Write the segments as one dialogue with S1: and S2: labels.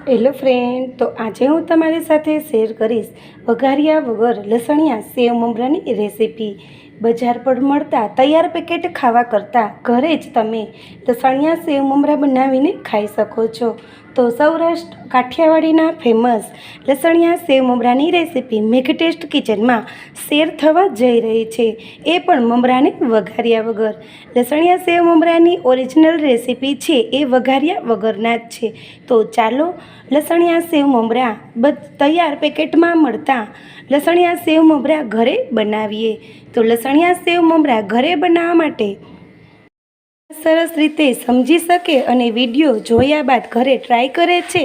S1: Hello friend, તો આજે હું તમારી સાથે શેર કરીશ વઘાર્યા વગર લસણિયા સેવ મમરાની રેસીપી। બજાર પર મળતા તૈયાર પેકેટ ખાવા કરતાં ઘરે જ તમે લસણિયા સેવ મમરા બનાવીને ખાઈ શકો છો। તો સૌરાષ્ટ્ર કાઠિયાવાડીના ફેમસ લસણિયા સેવ મમરાની રેસીપી મેઘ ટેસ્ટ કિચનમાં શેર થવા જઈ રહી છે, એ પણ મમરાને વઘાર્યા વગર। લસણિયા સેવ મમરાની ઓરિજિનલ રેસીપી છે એ વઘાર્યા વગરના જ છે। તો ચાલો લસણિયા સેવ મમરા તૈયાર પેકેટમાં મળતા લસણિયા સેવ મમરા ઘરે બનાવીએ। તો લસણિયા સેવ મમરા ઘરે બનાવવા માટે સરસ રીતે સમજી શકે અને વિડીયો જોયા બાદ ઘરે ટ્રાય કરે છે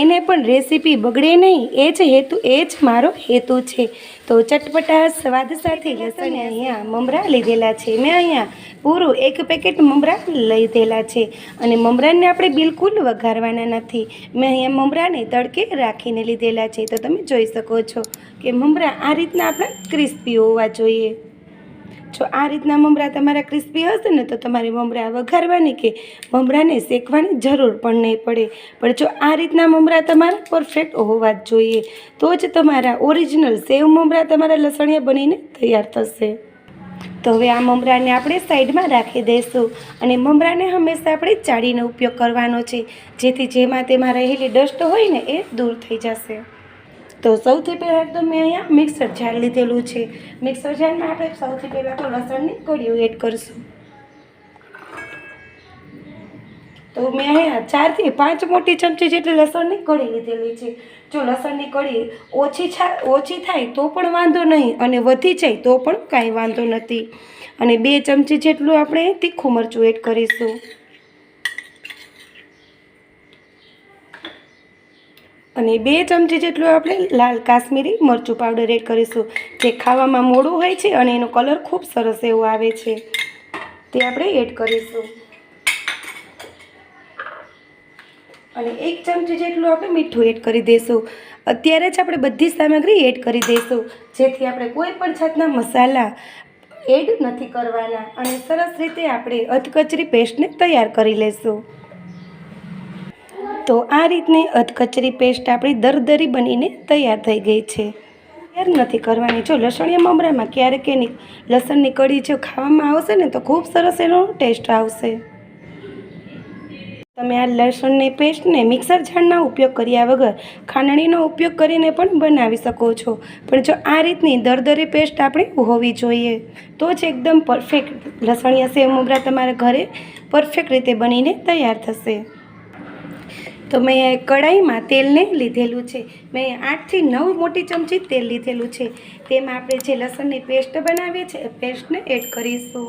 S1: એને પણ રેસીપી બગડે નહીં, એ જ મારો હેતુ છે। તો ચટપટા સ્વાદ સાથે લસણ અહીંયા મમરા લીધેલા છે। મેં અહીંયા પૂરું 1 પેકેટ મમરા લીધેલા છે અને મમરાને આપણે બિલકુલ વઘારવાના નથી। મેં અહીંયા મમરાને તડકે રાખીને લીધેલા છે। તો તમે જોઈ શકો છો કે મમરા આ રીતના આપણા ક્રિસ્પી હોવા જોઈએ। જો આ રીતના મમરા તમારા ક્રિસ્પી હશે ને તો તમારે મમરા વઘારવાની કે મમરાને શેકવાની જરૂર પણ નહીં પડે। પણ જો આ રીતના મમરા તમારા પરફેક્ટ હોવા જ જોઈએ, તો જ તમારા ઓરિજિનલ સેવ મમરા તમારા લસણિયા બનીને તૈયાર થશે। તો હવે આ મમરાને આપણે સાઈડમાં રાખી દઈશું અને મમરાને હંમેશા આપણે ચાળીનો ઉપયોગ કરવાનો છે, જેથી જેમાં તેમાં રહેલી ડસ્ટ હોય ને એ દૂર થઈ જશે। તો સૌથી પહેલાં તો મેં અહીંયા મિક્સર જાર લીધેલું છે। મિક્સર જારમાં આપણે સૌથી પહેલાં તો લસણની કળીઓ એડ કરીશું। તો મેં અહીંયા 4 થી 5 મોટી ચમચી જેટલી લસણની કળી લીધેલી છે। જો લસણની કળી ઓછી થાય તો પણ વાંધો નહીં અને વધી જાય તો પણ કાંઈ વાંધો નથી। અને 2 ચમચી જેટલું આપણે તીખું મરચું એડ કરીશું અને 2 ચમચી જેટલું આપણે લાલ કાશ્મીરી મરચું પાવડર એડ કરીશું, જે ખાવામાં મોડું હોય છે અને એનો કલર ખૂબ સરસ એવો આવે છે, તે આપણે એડ કરીશું। અને 1 ચમચી જેટલું આપણે મીઠું એડ કરી દઈશું। અત્યારે જ આપણે બધી સામગ્રી એડ કરી દઈશું, જેથી આપણે કોઈ પણ જાતના મસાલા એડ નથી કરવાના અને સરસ રીતે આપણે અધકચરી પેસ્ટને તૈયાર કરી લઈશું। તો આ રીતની અધકચરી પેસ્ટ આપણી દરદરી બનીને તૈયાર થઈ ગઈ છે। તૈયાર નથી કરવાની। જો લસણિયા મમરામાં ક્યારેક એની લસણની કળી જો ખાવામાં આવશે ને તો ખૂબ સરસ એનો ટેસ્ટ આવશે। તમે આ લસણની પેસ્ટને મિક્સર જારના ઉપયોગ કર્યા વગર ખાંડણીનો ઉપયોગ કરીને પણ બનાવી શકો છો, પણ જો આ રીતની દરદરી પેસ્ટ આપણી હોવી જોઈએ, તો જ એકદમ પરફેક્ટ લસણિયા સેવ મમરા તમારા ઘરે પરફેક્ટ રીતે બનીને તૈયાર થશે। તો મેં કઢાઈમાં તેલને લીધેલું છે। મેં 8 થી 9 મોટી ચમચી તેલ લીધેલું છે। તેમાં આપણે જે લસણની પેસ્ટ બનાવીએ છીએ એ પેસ્ટને એડ કરીશું।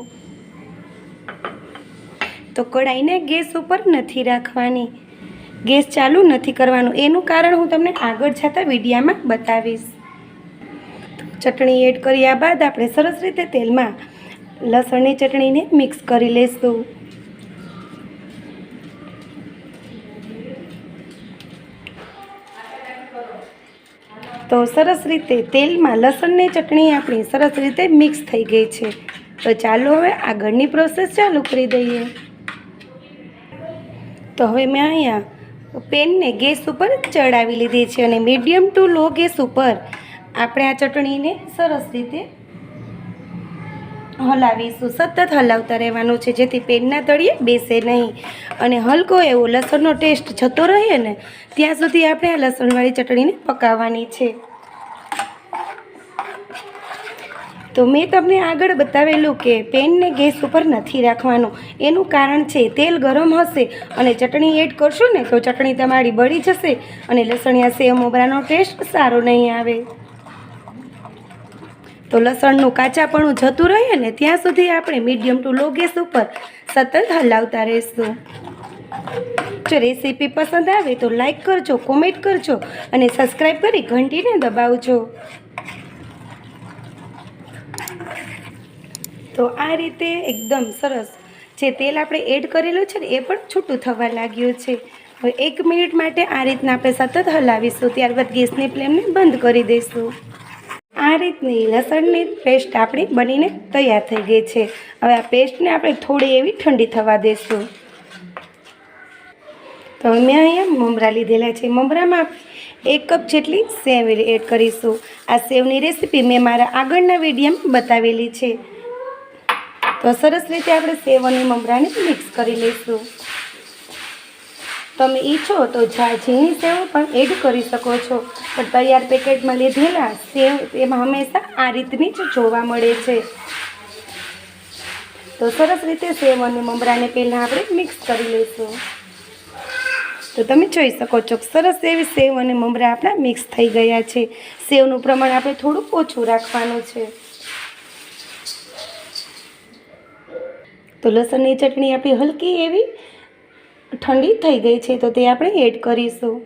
S1: તો કઢાઈને ગેસ ઉપર નથી રાખવાની, ગેસ ચાલુ નથી કરવાનું, એનું કારણ હું તમને આગળ જતા વિડીયામાં બતાવીશ। ચટણી એડ કર્યા બાદ આપણે સરસ રીતે તેલમાં લસણની ચટણીને મિક્સ કરી લઈશું। તો સરસ રીતે તેલમાં લસણની ચટણી આપણી સરસ રીતે મિક્સ થઈ ગઈ છે। તો ચાલો હવે આગળની પ્રોસેસ ચાલુ કરી દઈએ। તો હવે મેં અહીંયા પેનને ગેસ ઉપર ચડાવી લીધી છે અને મીડિયમ ટુ લો ગેસ ઉપર આપણે આ ચટણીને સરસ રીતે હલાવીશું। સતત હલાવતા રહેવાનું છે, જેથી પેનના તળિયે બેસે નહીં અને હલકો એવો લસણનો ટેસ્ટ જતો રહે ને ત્યાં સુધી આપણે આ લસણવાળી ચટણીને પકાવવાની છે। તો મેં તમને આગળ બતાવેલું કે પેનને ગેસ ઉપર નથી રાખવાનું, એનું કારણ છે તેલ ગરમ હશે અને ચટણી એડ કરશું ને તો ચટણી તમારી બળી જશે અને લસણિયા સેવ મમરાનો ટેસ્ટ સારો નહીં આવે। તો લસણનું કાચાપણું જતું રહે ને ત્યાં સુધી આપણે મીડિયમ ટુ લો ગેસ ઉપર સતત હલાવતા રહીશું। જો રેસીપી પસંદ આવે તો લાઈક કરજો, કોમેન્ટ કરજો અને સબસ્ક્રાઈબ કરી ઘંટીને દબાવજો। તો આ રીતે એકદમ સરસ જે તેલ આપણે એડ કરેલું છે ને એ પણ છૂટું થવા લાગ્યું છે। હવે 1 મિનિટ માટે આ રીતના આપણે સતત હલાવીશું, ત્યારબાદ ગેસની ફ્લેમને બંધ કરી દઈશું। આ રીતની લસણની પેસ્ટ આપણી બનીને તૈયાર થઈ ગઈ છે। હવે આ પેસ્ટને આપણે થોડી એવી ઠંડી થવા દઈશું। તો તો મેં અહીંયા મમરા લીધેલા છે. મમરામાં આપણે 1 કપ જેટલી સેવ એડ કરીશું. આ સેવની રેસીપી મેં મારા આગળના વિડીયોમાં બતાવેલી છે. તો સરસ રીતે આપણે સેવ અને મમરાને મિક્સ કરી લઈશું. તમે ઈચ્છો તો ઝીણી સેવ પણ એડ કરી શકો છો, પણ તૈયાર પેકેટમાં લીધેલા સેવ એમાં હંમેશા આ રીતની જ જોવા મળે છે. તો સરસ રીતે સેવ અને મમરાને પહેલાં આપણે મિક્સ કરી લઈશું. તો તમે જોઈ શકો છો સરસ એવી સેવ અને મમરા આપણા મિક્સ થઈ ગયા છે. સેવનું પ્રમાણ આપણે થોડું ઓછું રાખવાનું છે. તો લસણની ચટણી આપણી હલકી એવી ઠંડી થઈ ગઈ છે, તો તે આપણે એડ કરીશું.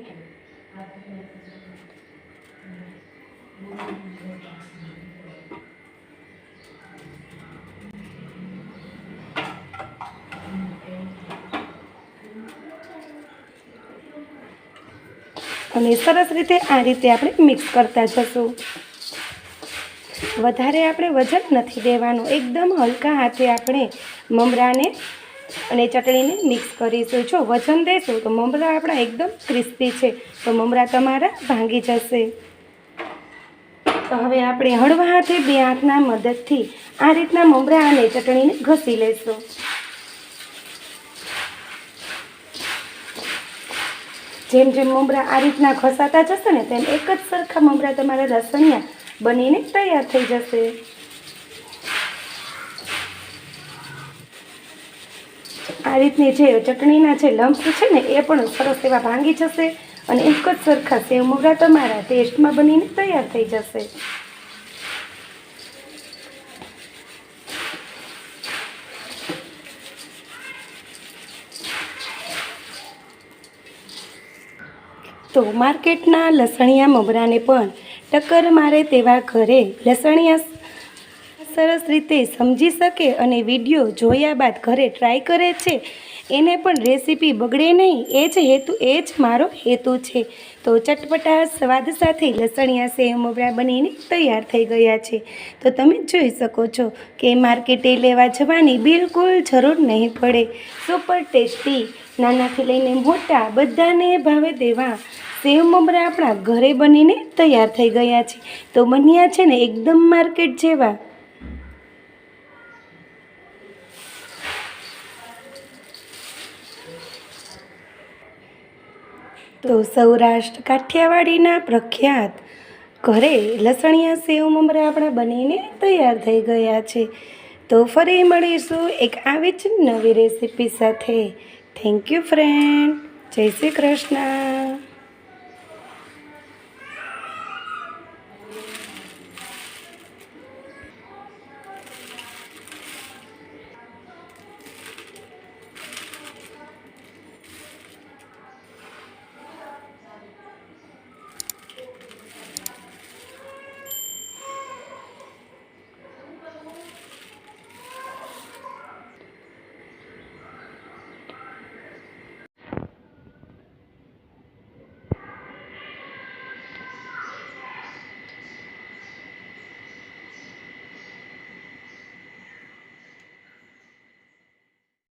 S1: અને સરસ રીતે આ રીતે આપણે મિક્સ કરતા જશું. વધારે આપણે વજન નથી દેવાનું, એકદમ હલકા હાથે આપણે મમરાને અને ચટણીને મિક્સ કરીશું. જો વજન દેશું તો મમરા આપણા એકદમ ક્રિસ્પી છે, તો મમરા તમારા ભાંગી જશે. તો હવે આપણે હળવા હાથે 2 હાથના મદદથી આ રીતના મમરા અને ચટણીને ઘસી લઈશું. જેમ જેમ મમરા આ રીતના ઘસાતા જશે ને તેમ એક જ સરખા મમરા તમારા લસણિયા બનીને તૈયાર થઈ જશે. આ રીતની જે ચટણીના જે લમ્સ છે ને એ પણ સરસ એવા ભાંગી જશે અને એક જ સરખા સેવ મમરા તમારા ટેસ્ટમાં બનીને તૈયાર થઈ જશે. તો માર્કેટના લસણિયા મમરાને પણ ટક્કર મારે તેવા ઘરે લસણિયા સરસ રીતે સમજી શકે અને વિડીયો જોયા બાદ ઘરે ટ્રાય કરે છે, એને પણ રેસીપી બગડે નહીં, એ જ મારો હેતુ છે. તો ચટપટા સ્વાદ સાથે લસણિયા સેવ મમરા બનીને તૈયાર થઈ ગયા છે. તો તમે જોઈ શકો છો કે માર્કેટે લેવા જવાની બિલકુલ જરૂર નહીં પડે. સુપર ટેસ્ટી, નાનાથી લઈને મોટા બધાને ભાવે તેવા સેવ મમરા આપણા ઘરે બનીને તૈયાર થઈ ગયા છે. તો બન્યા છે ને એકદમ માર્કેટ જેવા. તો સૌરાષ્ટ્ર કાઠિયાવાડીના પ્રખ્યાત ઘરે લસણિયા સેવ મમરા આપણા બનીને તૈયાર થઈ ગયા છે. તો ફરી મળીશું એક આવી જ નવી રેસીપી સાથે. Thank you friend. જય શ્રી કૃષ્ણ.